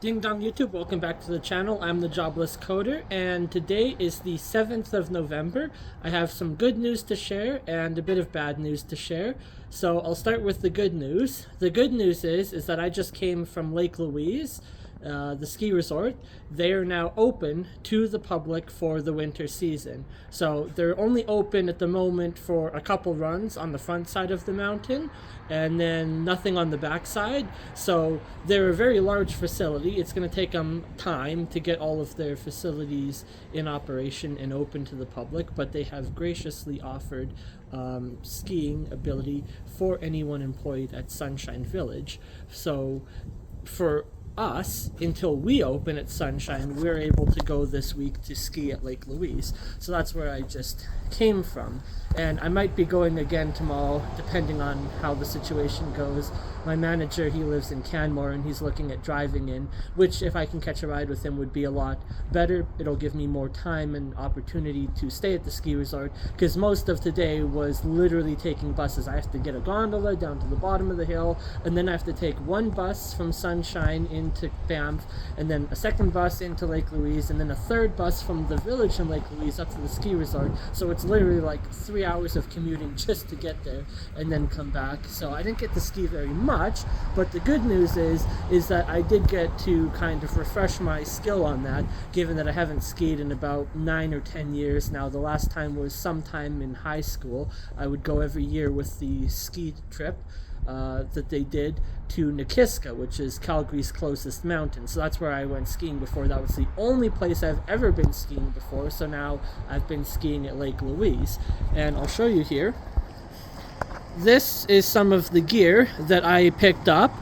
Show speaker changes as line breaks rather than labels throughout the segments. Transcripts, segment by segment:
Ding dong YouTube, welcome back to the channel. I'm the Jobless Coder, and today is the 7th of November. I have some good news to share and a bit of bad news to share. So I'll start with the good news. The good news is that I just came from Lake Louise, the ski resort. They are now open to the public for the winter season. So they're only open at the moment for a couple runs on the front side of the mountain and then nothing on the back side. So they're a very large facility. It's going to take them time to get all of their facilities in operation and open to the public, but they have graciously offered skiing ability for anyone employed at Sunshine Village. So for us, until we open at Sunshine, we're able to go this week to ski at Lake Louise. So that's where I just came from. And I might be going again tomorrow, depending on how the situation goes. My manager, he lives in Canmore, and he's looking at driving in, which, if I can catch a ride with him, would be a lot better. It'll give me more time and opportunity to stay at the ski resort, because most of today was literally taking buses. I have to get a gondola down to the bottom of the hill, and then I have to take one bus from Sunshine into Banff, and then a second bus into Lake Louise, and then a third bus from the village in Lake Louise up to the ski resort. So it's literally like 3 hours of commuting just to get there and then come back. So I didn't get to ski very much, but the good news is that I did get to kind of refresh my skill on that, given that I haven't skied in about 9 or 10 years now. The last time was sometime in high school. I would go every year with the ski trip that they did to Nakiska, which is Calgary's closest mountain. So that's where I went skiing before. That was the only place I've ever been skiing before. So now I've been skiing at Lake Louise, and I'll show you here. This is some of the gear that I picked up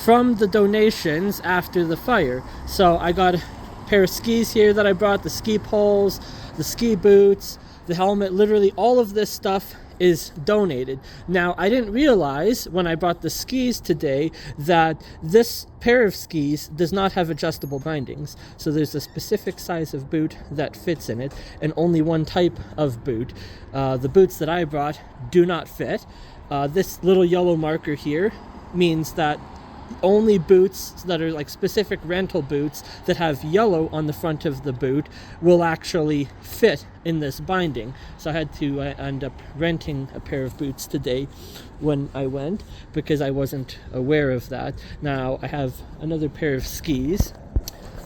from the donations after the fire. So I got a pair of skis here that I brought, the ski poles, the ski boots, the helmet. Literally all of this stuff is donated. Now, I didn't realize when I bought the skis today that this pair of skis does not have adjustable bindings. So there's a specific size of boot that fits in it, and only one type of boot. The boots that I brought do not fit. This little yellow marker here means that only boots that are like specific rental boots that have yellow on the front of the boot will actually fit in this binding. So I had to end up renting a pair of boots today when I went, because I wasn't aware of that. Now I have another pair of skis.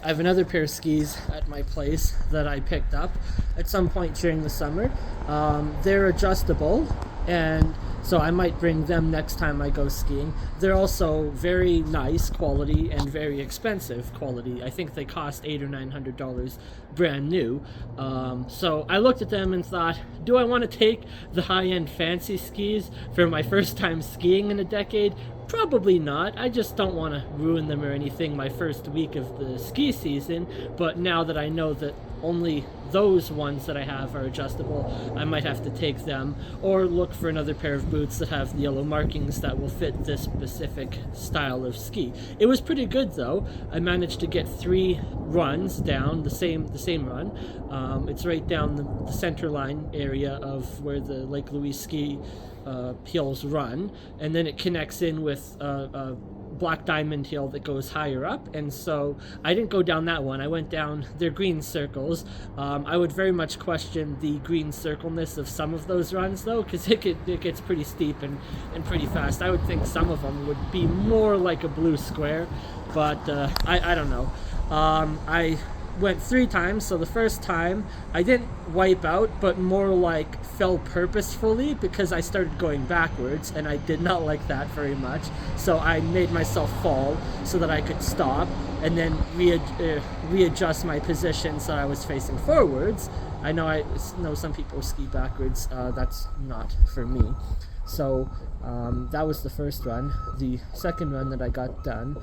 I have another pair of skis at my place that I picked up at some point during the summer. They're adjustable, and so I might bring them next time I go skiing. They're also very nice quality and very expensive quality. I think they cost $800 or $900 brand new. So I looked at them and thought, do I want to take the high-end fancy skis for my first time skiing in a decade? Probably not. I just don't want to ruin them or anything my first week of the ski season. But now that I know that only those ones that I have are adjustable, I might have to take them, or look for another pair of boots that have the yellow markings that will fit this specific style of ski. It was pretty good though. I managed to get 3 runs down the same run. It's right down the center line area of where the Lake Louise ski hills run, and then it connects in with a Black Diamond hill that goes higher up. And so I didn't go down that one. I went down their green circles. I would very much question the green circleness of some of those runs though, because it gets pretty steep and pretty fast. I would think some of them would be more like a blue square, but I don't know. I went 3 times. So the first time I didn't wipe out, but more like fell purposefully, because I started going backwards and I did not like that very much. So I made myself fall so that I could stop and then readjust my position so I was facing forwards. I know some people ski backwards. That's not for me. So that was the first run. The second run that I got done,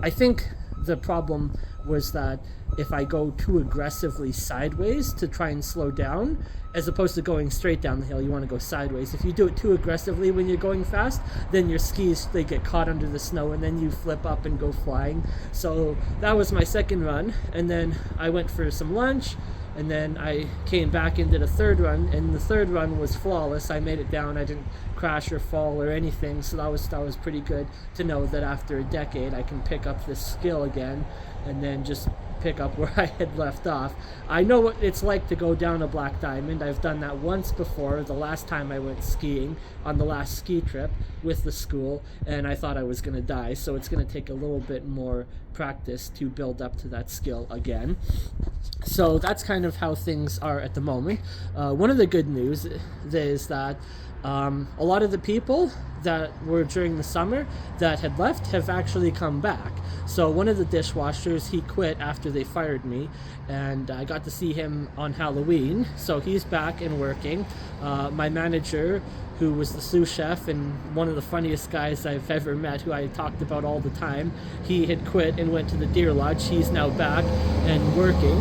I think the problem was that if I go too aggressively sideways to try and slow down, as opposed to going straight down the hill, you want to go sideways. If you do it too aggressively when you're going fast, then your skis, they get caught under the snow and then you flip up and go flying. So that was my second run, and then I went for some lunch, and then I came back and did a third run, and the third run was flawless. I made it down. I didn't crash or fall or anything. So that was pretty good to know that after a decade I can pick up this skill again and then just pick up where I had left off. I know what it's like to go down a black diamond. I've done that once before, the last time I went skiing on the last ski trip with the school, and I thought I was going to die. So it's going to take a little bit more practice to build up to that skill again. So that's kind of how things are at the moment. One of the good news is that a lot of the people that were during the summer that had left have actually come back. So one of the dishwashers, he quit after they fired me, and I got to see him on Halloween, so he's back and working. My manager, who was the sous chef and one of the funniest guys I've ever met, who I talked about all the time, he had quit and went to the Deer Lodge. He's now back and working.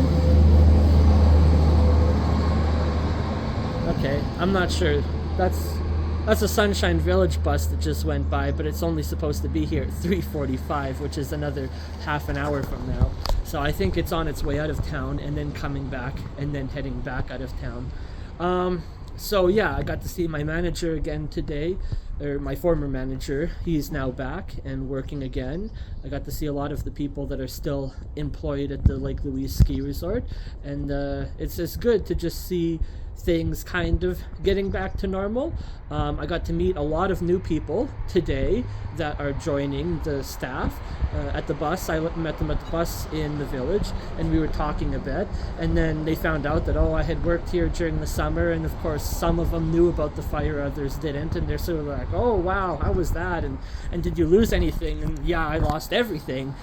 Okay, I'm not sure. That's a Sunshine Village bus that just went by, but it's only supposed to be here at 3:45, which is another half an hour from now. So I think it's on its way out of town and then coming back and then heading back out of town. So yeah, I got to see my manager again today, or my former manager. He's now back and working again. I got to see a lot of the people that are still employed at the Lake Louise ski resort, and it's just good to just see things kind of getting back to normal. I got to meet a lot of new people today that are joining the staff at the bus. I met them at the bus in the village, and we were talking a bit, and then they found out that, I had worked here during the summer, and of course some of them knew about the fire, others didn't, and they're sort of like, oh wow, how was that, and did you lose anything? And yeah, I lost everything.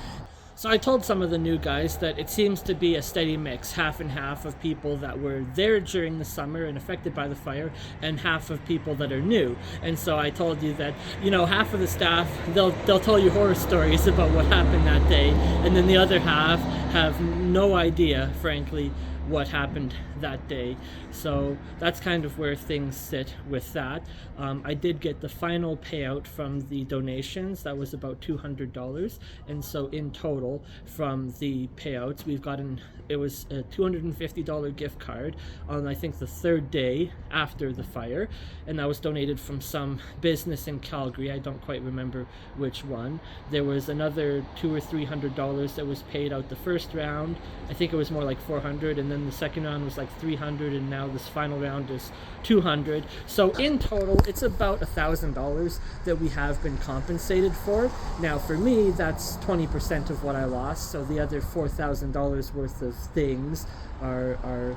So I told some of the new guys that it seems to be a steady mix, half and half of people that were there during the summer and affected by the fire, and half of people that are new. And so I told you that, half of the staff, they'll tell you horror stories about what happened that day, and then the other half have no idea, frankly, what happened that day. So that's kind of where things sit with that. I did get the final payout from the donations. That was about $200, and so in total from the payouts we've gotten, it was a $250 gift card on, I think, the third day after the fire, and that was donated from some business in Calgary. I don't quite remember which one. There was another $200 or $300 that was paid out the first round. I think it was more like $400, and then the second round was like $300, and now this final round is $200. So in total, it's about $1,000 that we have been compensated for. Now for me, that's 20% of what I lost, so the other $4,000 worth of things are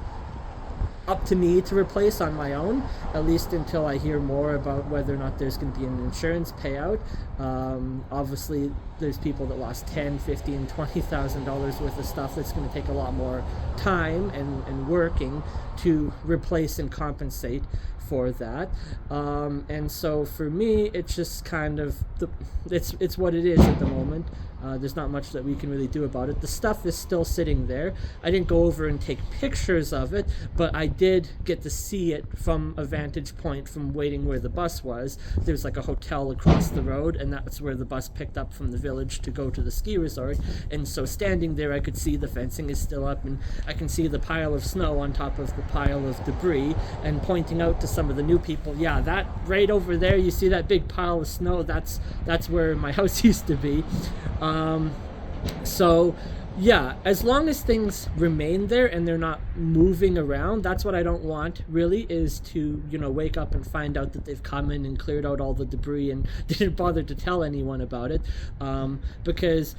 up to me to replace on my own, at least until I hear more about whether or not there's going to be an insurance payout. Obviously there's people that lost $10,000, $15,000, $20,000 worth of stuff. That's going to take a lot more time and working to replace and compensate for that. And so for me, it's just kind of it's what it is at the moment. There's not much that we can really do about it. The stuff is still sitting there. I didn't go over and take pictures of it, but I did get to see it from a vantage point from waiting where the bus was. There's like a hotel across the road, and that's where the bus picked up from the village to go to the ski resort. And so standing there, I could see the fencing is still up, and I can see the pile of snow on top of the pile of debris, and pointing out to some of the new people, yeah, that right over there, you see that big pile of snow, that's where my house used to be. So yeah, as long as things remain there and they're not moving around, that's what I don't want really, is to, wake up and find out that they've come in and cleared out all the debris and didn't bother to tell anyone about it, because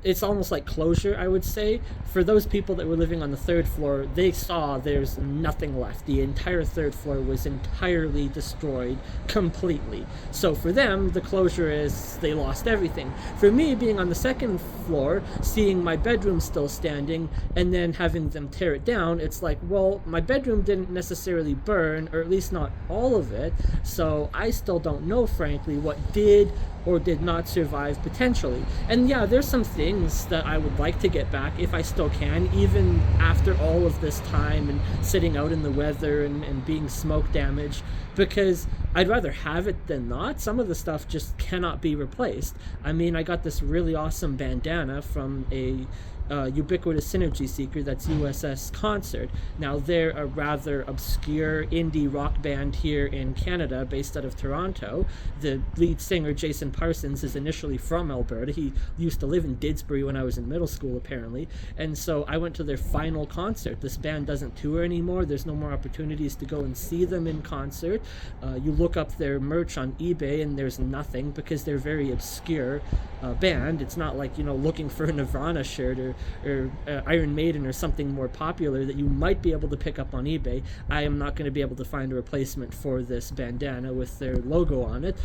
it's almost like closure, I would say. For those people that were living on the third floor, they saw there's nothing left. The entire third floor was entirely destroyed completely. So for them, the closure is they lost everything. For me, being on the second floor, seeing my bedroom still standing, and then having them tear it down, it's like, well, my bedroom didn't necessarily burn, or at least not all of it, so I still don't know, frankly, what did or did not survive potentially. And yeah, there's some things that I would like to get back if I still can, even after all of this time and sitting out in the weather and being smoke damaged, because I'd rather have it than not. Some of the stuff just cannot be replaced. I mean, I got this really awesome bandana from a Ubiquitous Synergy Seeker, that's USS Concert. Now, they're a rather obscure indie rock band here in Canada based out of Toronto. The lead singer, Jason Parsons, is initially from Alberta. He used to live in Didsbury when I was in middle school, apparently. And so I went to their final concert. This band doesn't tour anymore. There's no more opportunities to go and see them in concert. You look up their merch on eBay and there's nothing, because they're very obscure band. It's not like, looking for a Nirvana shirt or Iron Maiden or something more popular that you might be able to pick up on eBay. I am not going to be able to find a replacement for this bandana with their logo on it.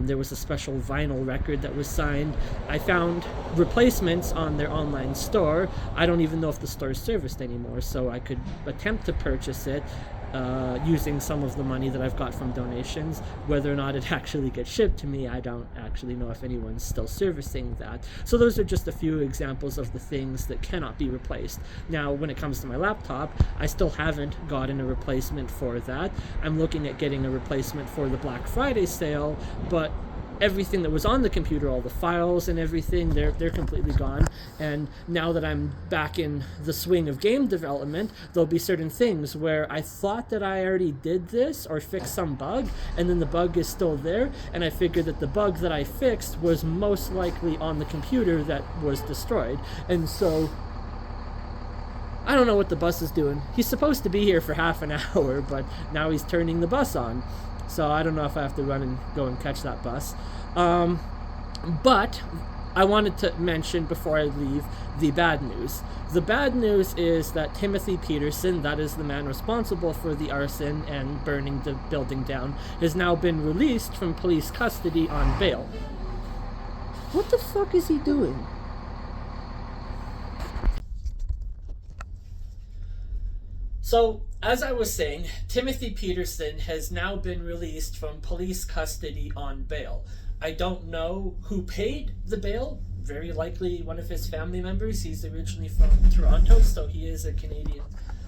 There was a special vinyl record that was signed. I found replacements on their online store. I don't even know if the store is serviced anymore, so I could attempt to purchase it using some of the money that I've got from donations. Whether or not it actually gets shipped to me, I don't actually know if anyone's still servicing that. So those are just a few examples of the things that cannot be replaced. Now, when it comes to my laptop, I still haven't gotten a replacement for that. I'm looking at getting a replacement for the Black Friday sale, but everything that was on the computer, all the files and everything, they're completely gone. And now that I'm back in the swing of game development, there'll be certain things where I thought that I already did this or fixed some bug, and then the bug is still there, and I figured that the bug that I fixed was most likely on the computer that was destroyed. And so I don't know what the bus is doing. He's supposed to be here for half an hour, but now he's turning the bus on. So I don't know if I have to run and go and catch that bus. But I wanted to mention before I leave the bad news. The bad news is that Timothy Peterson, that is the man responsible for the arson and burning the building down, has now been released from police custody on bail. What the fuck is he doing? So, as I was saying, Timothy Peterson has now been released from police custody on bail. I don't know who paid the bail. Very likely one of his family members. He's originally from Toronto, so he is a Canadian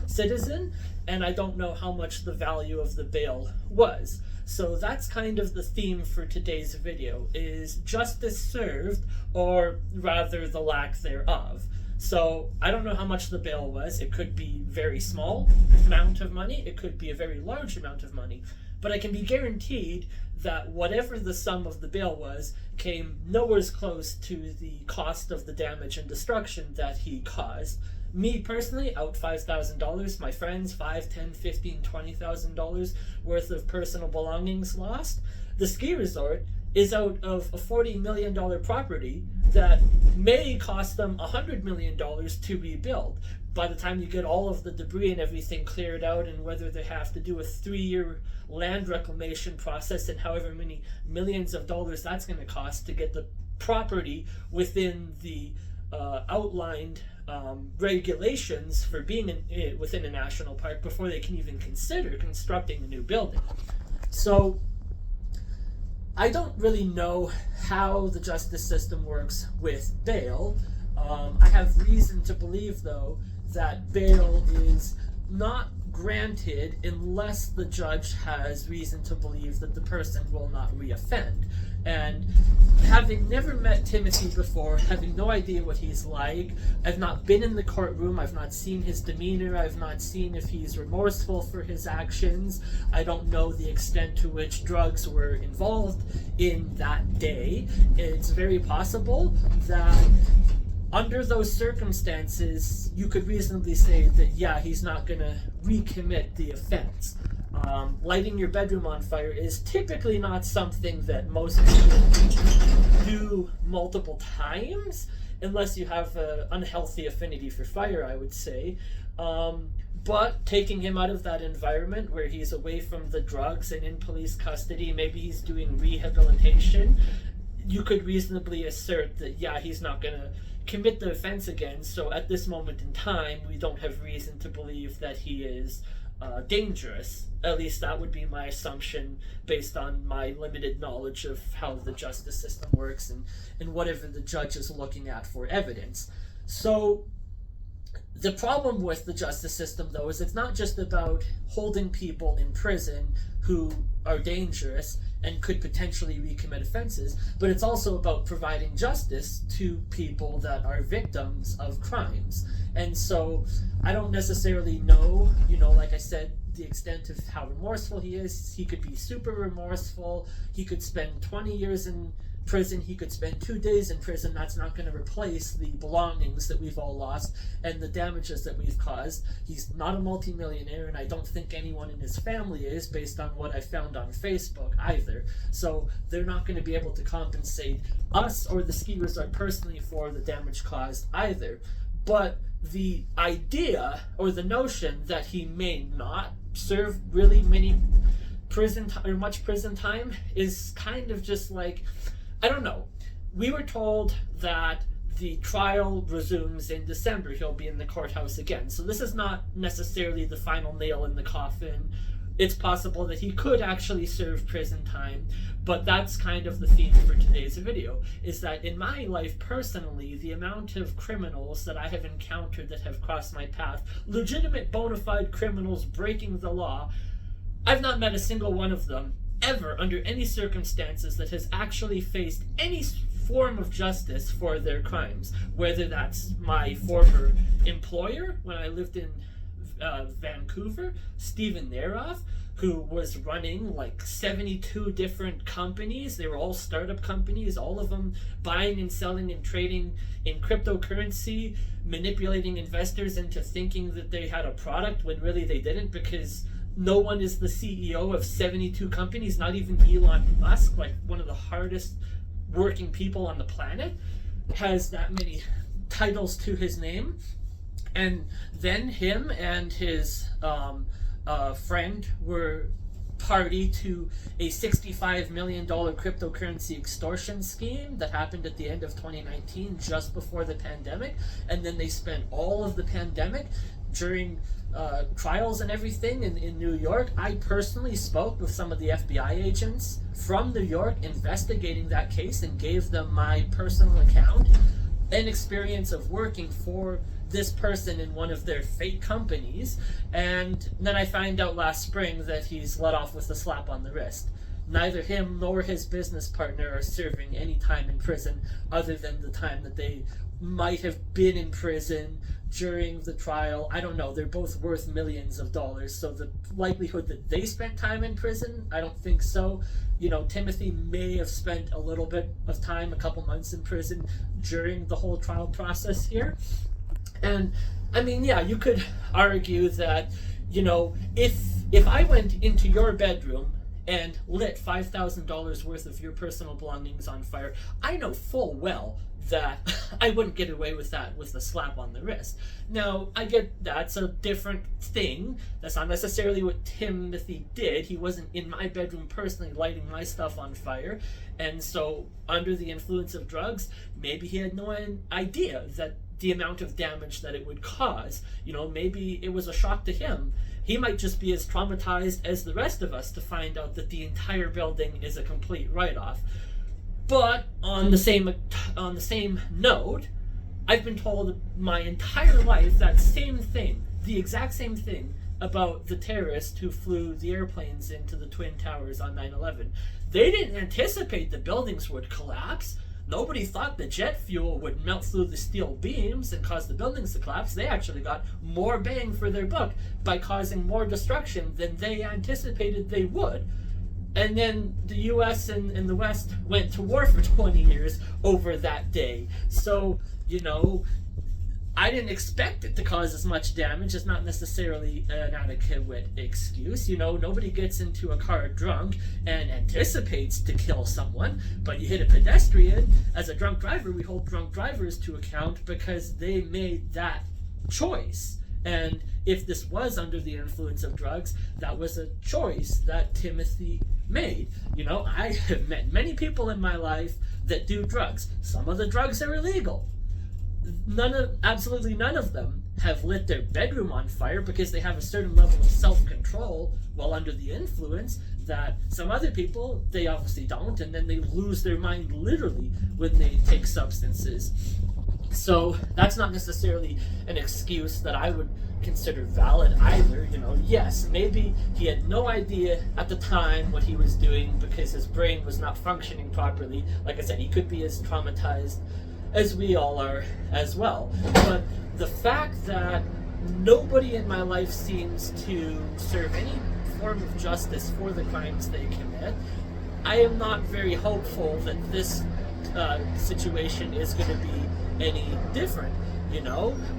citizen. And I don't know how much the value of the bail was. So that's kind of the theme for today's video, is justice served, or rather the lack thereof. So I don't know how much the bail was. It could be very small amount of money. It could be a very large amount of money. But I can be guaranteed that whatever the sum of the bail was came nowhere close to the cost of the damage and destruction that he caused. Me personally, out $5,000. My friends, $5,000, $10,000, $15,000, $20,000 worth of personal belongings lost. The ski resort is out of a $40 million property that may cost them $100 million to rebuild. By the time you get all of the debris and everything cleared out, and whether they have to do a 3-year land reclamation process and however many millions of dollars that's going to cost to get the property within the outlined regulations for being within a national park before they can even consider constructing a new building. So I don't really know how the justice system works with bail. I have reason to believe, though, that bail is not granted unless the judge has reason to believe that the person will not reoffend. And having never met Timothy before, having no idea what he's like, I've not been in the courtroom, I've not seen his demeanor, I've not seen if he's remorseful for his actions, I don't know the extent to which drugs were involved in that day. It's very possible that under those circumstances, you could reasonably say that, yeah, he's not going to recommit the offense. Lighting your bedroom on fire is typically not something that most people do multiple times, unless you have an unhealthy affinity for fire, I would say. But taking him out of that environment where he's away from the drugs and in police custody, maybe he's doing rehabilitation, you could reasonably assert that, yeah, he's not going to commit the offense again. So at this moment in time, we don't have reason to believe that he is dangerous. At least that would be my assumption based on my limited knowledge of how the justice system works and whatever the judge is looking at for evidence. So the problem with the justice system, though, is it's not just about holding people in prison who are dangerous. and could potentially recommit offenses, but it's also about providing justice to people that are victims of crimes. And so I don't necessarily know, like I said, the extent of how remorseful he is. He could be super remorseful. He could spend 20 years in prison. He could spend 2 days in prison. That's not going to replace the belongings that we've all lost and the damages that we've caused. He's not a multimillionaire, and I don't think anyone in his family is, based on what I found on Facebook either. So they're not going to be able to compensate us or the ski resort personally for the damage caused either. But the idea or the notion that he may not serve really much prison time is kind of just like, I don't know. We were told that the trial resumes in December. He'll be in the courthouse again. So this is not necessarily the final nail in the coffin. It's possible that he could actually serve prison time, but that's kind of the theme for today's video, is that in my life personally, the amount of criminals that I have encountered that have crossed my path, legitimate bona fide criminals breaking the law, I've not met a single one of them ever under any circumstances that has actually faced any form of justice for their crimes, whether that's my former employer when I lived in Vancouver, Stephen Neroff, who was running like 72 different companies. They were all startup companies, all of them buying and selling and trading in cryptocurrency, manipulating investors into thinking that they had a product when really they didn't, because no one is the CEO of 72 companies, not even Elon Musk, like one of the hardest working people on the planet, has that many titles to his name. And then him and his friend were party to a $65 million cryptocurrency extortion scheme that happened at the end of 2019, just before the pandemic. And then they spent all of the pandemic during trials and everything in New York. I personally spoke with some of the FBI agents from New York investigating that case and gave them my personal account and experience of working for this person in one of their fake companies. And then I find out last spring that he's let off with a slap on the wrist. Neither him nor his business partner are serving any time in prison other than the time that they might have been in prison during the trial. I don't know. They're both worth millions of dollars, so the likelihood that they spent time in prison, I don't think so. Timothy may have spent a little bit of time, a couple months in prison during the whole trial process here. And I mean, yeah, you could argue that, if I went into your bedroom and lit $5,000 worth of your personal belongings on fire, I know full well that I wouldn't get away with that with a slap on the wrist. Now, I get that's a different thing. That's not necessarily what Timothy did. He wasn't in my bedroom personally lighting my stuff on fire. And so, under the influence of drugs, maybe he had no idea that the amount of damage that it would cause. Maybe it was a shock to him. He might just be as traumatized as the rest of us to find out that the entire building is a complete write-off. But on the same note, I've been told my entire life that same thing, the exact same thing, about the terrorists who flew the airplanes into the Twin Towers on 9/11. They didn't anticipate the buildings would collapse. Nobody thought the jet fuel would melt through the steel beams and cause the buildings to collapse. They actually got more bang for their buck by causing more destruction than they anticipated they would. And then the US and the West went to war for 20 years over that day. So, I didn't expect it to cause as much damage. It's not necessarily an adequate excuse. Nobody gets into a car drunk and anticipates to kill someone, but you hit a pedestrian. As a drunk driver, we hold drunk drivers to account because they made that choice. And if this was under the influence of drugs, that was a choice that Timothy made. I have met many people in my life that do drugs. Some of the drugs are illegal. Absolutely none of them have lit their bedroom on fire because they have a certain level of self-control while under the influence that some other people, they obviously don't, and then they lose their mind literally when they take substances. So that's not necessarily an excuse that I would consider valid either. Yes, maybe he had no idea at the time what he was doing because his brain was not functioning properly. Like I said, he could be as traumatized as we all are as well. But the fact that nobody in my life seems to serve any form of justice for the crimes they commit, I am not very hopeful that this situation is going to be any different.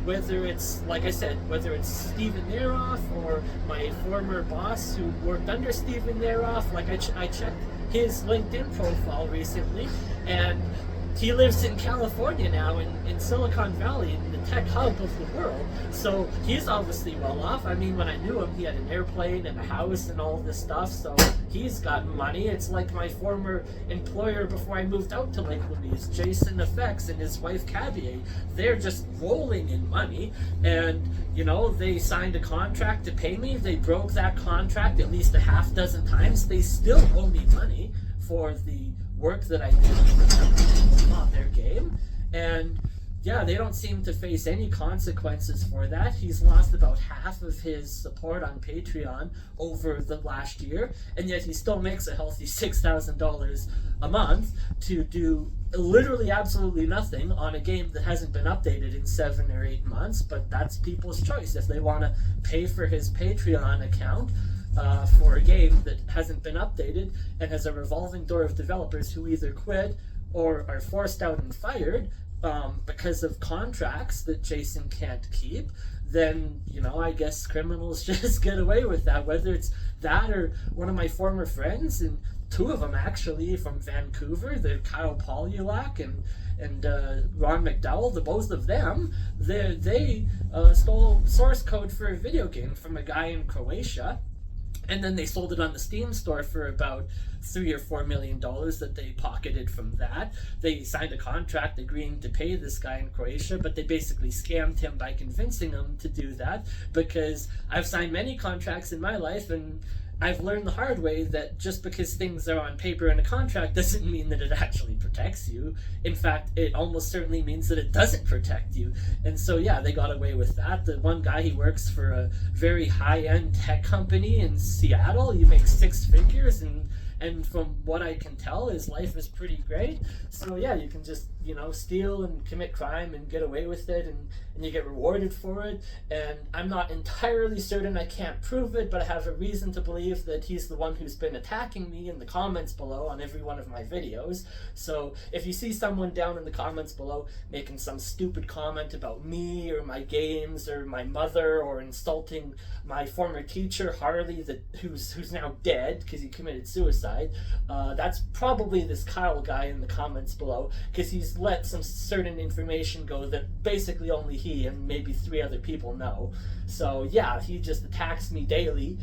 Whether it's, like I said, whether it's Stephen Neroff or my former boss who worked under Stephen Neroff. Like I checked his LinkedIn profile recently, and he lives in California now, in Silicon Valley, in the tech hub of the world. So he's obviously well off. I mean, when I knew him, he had an airplane and a house and all this stuff. So he's got money. It's like my former employer before I moved out to Lake Louise, Jason Effects, and his wife Cavier. They're just rolling in money. And, they signed a contract to pay me. They broke that contract at least a half dozen times. They still owe me money for the work that I did on their game. And yeah, they don't seem to face any consequences for that. He's lost about half of his support on Patreon over the last year, and yet he still makes a healthy $6,000 a month to do literally absolutely nothing on a game that hasn't been updated in 7 or 8 months. But that's people's choice. If they want to pay for his Patreon account for a game that hasn't been updated and has a revolving door of developers who either quit or are forced out and fired because of contracts that Jason can't keep, then, I guess criminals just get away with that. Whether it's that or one of my former friends, and 2 of them actually from Vancouver, they're Kyle Polulak and Ron McDowell, the both of them, they stole source code for a video game from a guy in Croatia. And then they sold it on the Steam store for about $3 or $4 million that they pocketed from that. They signed a contract agreeing to pay this guy in Croatia, but they basically scammed him by convincing him to do that, because I've signed many contracts in my life, and I've learned the hard way that just because things are on paper in a contract doesn't mean that it actually protects you. In fact, it almost certainly means that it doesn't protect you. And so, yeah, they got away with that. The one guy, he works for a very high-end tech company in Seattle. He makes 6 figures, and from what I can tell, his life is pretty great. So yeah, you can just, steal and commit crime and get away with it, and you get rewarded for it. And I'm not entirely certain, I can't prove it, but I have a reason to believe that he's the one who's been attacking me in the comments below on every one of my videos. So if you see someone down in the comments below making some stupid comment about me or my games or my mother, or insulting my former teacher Harley, who's now dead because he committed suicide, that's probably this Kyle guy in the comments below, because he's let some certain information go that basically only he and maybe 3 other people know. So yeah, he just attacks me daily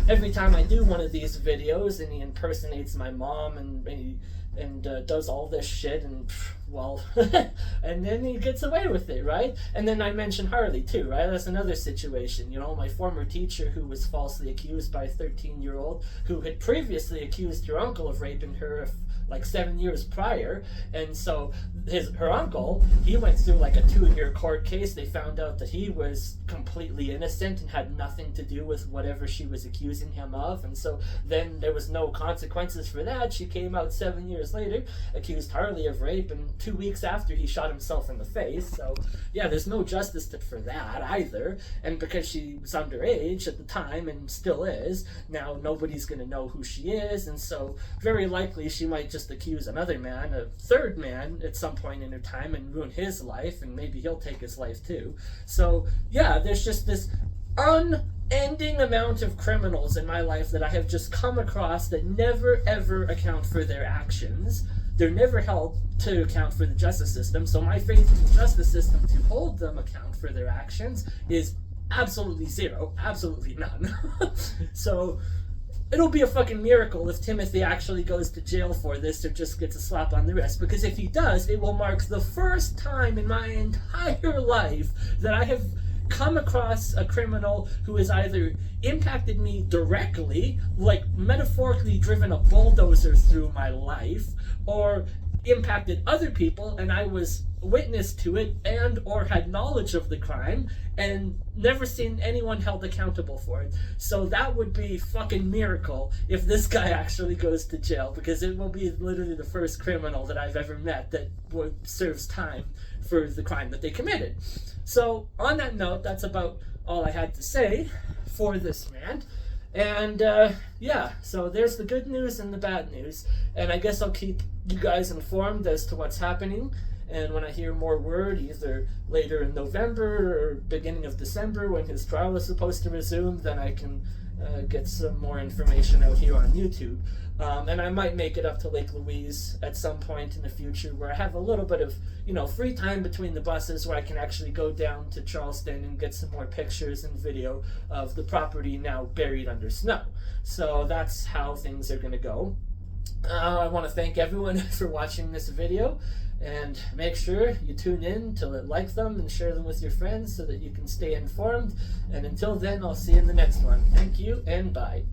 every time I do one of these videos, and he impersonates my mom and does all this shit, and well, and then he gets away with it, right? And then I mentioned Harley too, right? That's another situation. My former teacher who was falsely accused by a 13-year-old who had previously accused her uncle of raping her like 7 years prior. And so her uncle, he went through like a 2-year court case. They found out that he was completely innocent and had nothing to do with whatever she was accusing him of. And so then there was no consequences for that. She came out 7 years later, accused Harley of rape, and 2 weeks after, he shot himself in the face. So yeah, there's no justice for that either. And because she was underage at the time and still is, now nobody's going to know who she is. And so very likely she might just accuse another man, a 3rd man, at some point in her time, and ruin his life, and maybe he'll take his life too. So yeah, there's just this unending amount of criminals in my life that I have just come across that never ever account for their actions. They're never held to account for the justice system, so my faith in the justice system to hold them account for their actions is absolutely zero, absolutely none. So it'll be a fucking miracle if Timothy actually goes to jail for this, or just gets a slap on the wrist, because if he does, it will mark the first time in my entire life that I have come across a criminal who has either impacted me directly, like metaphorically driven a bulldozer through my life, or impacted other people and I was witness to it and or had knowledge of the crime and never seen anyone held accountable for it. So that would be fucking miracle if this guy actually goes to jail, because it will be literally the first criminal that I've ever met that serves time for the crime that they committed. So on that note, that's about all I had to say for this rant. And yeah, so there's the good news and the bad news, and I guess I'll keep you guys informed as to what's happening. And when I hear more word, either later in November or beginning of December when his trial is supposed to resume, then I can get some more information out here on YouTube. And I might make it up to Lake Louise at some point in the future where I have a little bit of, free time between the buses where I can actually go down to Charleston and get some more pictures and video of the property now buried under snow. So that's how things are going to go. I want to thank everyone for watching this video, and make sure you tune in to like them and share them with your friends so that you can stay informed. And until then, I'll see you in the next one. Thank you and bye.